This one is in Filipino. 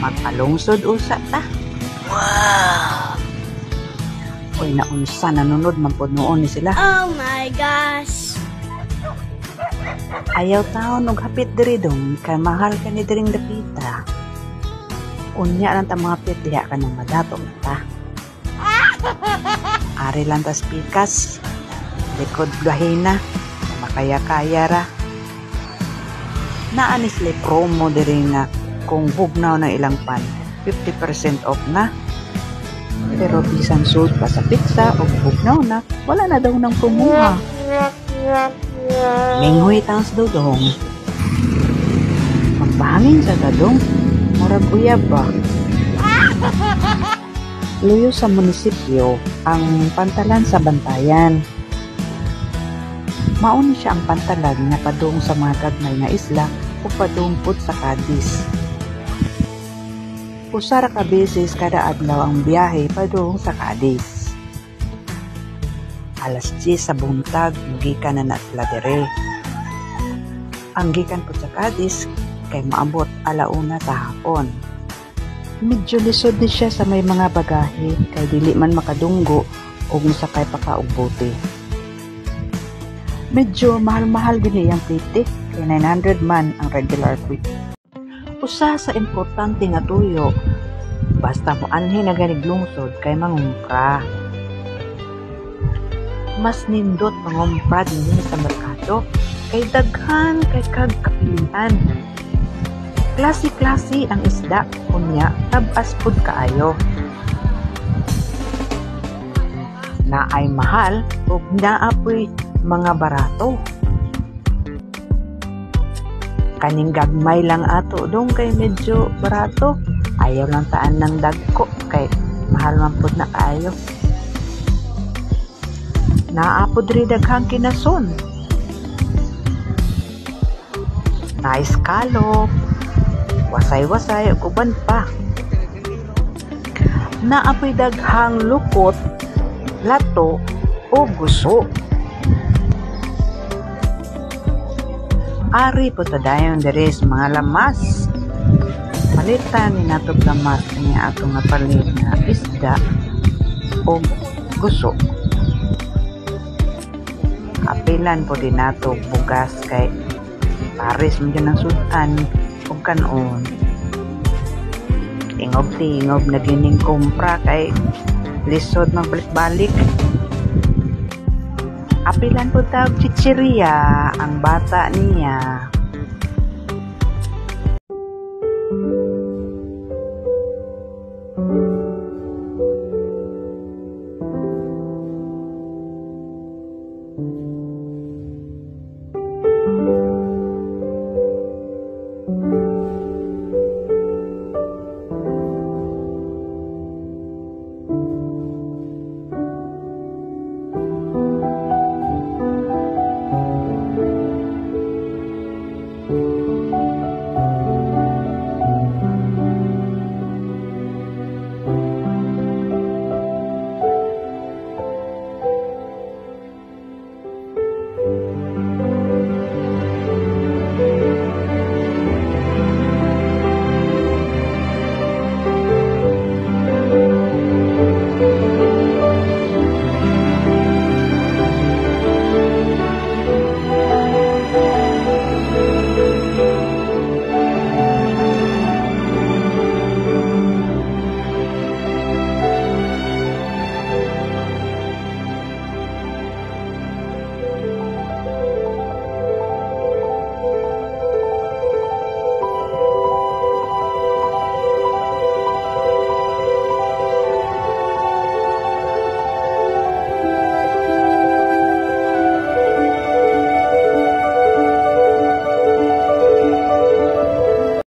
Magpalungsod usa ta. Wow! Uy, naunsa nanunod man pod noon ni sila. Oh my gosh! Ayaw taon og hapit diri dong kay mahal ka ni diring dapita. Unya lang ta mga pit diha ka nang madatong ta. Ari lang tas pikas. Likod gahina. Makaya-kaya ra. Naanis le promo diri nga kung hugnaw ng ilang pan 50% off na. Pero bisan sud pa sa pizza o hugnaw na, wala na daw ng promoha. Minghoy tans daw dong. Magbangin sa dadong. Murag uyab ba? Luyo sa munisipyo ang pantalan sa Bantayan. Mauni siya ang pantalan nga padung sa mga gagmay nga isla o padungpod sa Cadiz. Usara ka beses kada adlaw ang biyahe padung sa Cadiz. Alas 10 sa buntag, gikan na natla dire. Ang gikan po sa Cadiz kay maabot alauna sa hapon. Medyo lisod din siya sa may mga bagahe kay dili man makadunggo o musakay pa ka og bote. Medyo mahal-mahal din iyang pitik kay 900 man ang regular fee. Usa sa importante nga tuyo, basta mo anhi na ganig lungsod kay mangumpra. Mas nindot mangumpra din sa merkado kay daghan kay kag kapilian. Klase-klase ang isda kunya tabas pud kaayo. Naay mahal ug naapoy mga barato. Kaning gagmay lang ato dong kay medyo barato. Ayaw lang taan ng dagko kay mahal man pud na kaayo. Naapod ri daghang kinason. Na scallop, wasay-wasay ug uban pa. Naapoy daghang lukot, lato o guso. Ari po tadayon deres mga lamas. Palitan ni nato lamas niya ato nga palit na isda o guso. Kapilan po din nato bugas kay pares mo dyan ang sudan o kanon. Tingob-tingob na gining kumpra kay lisod magbalik-balik. Apilan po tawag chichirya ang bata niya.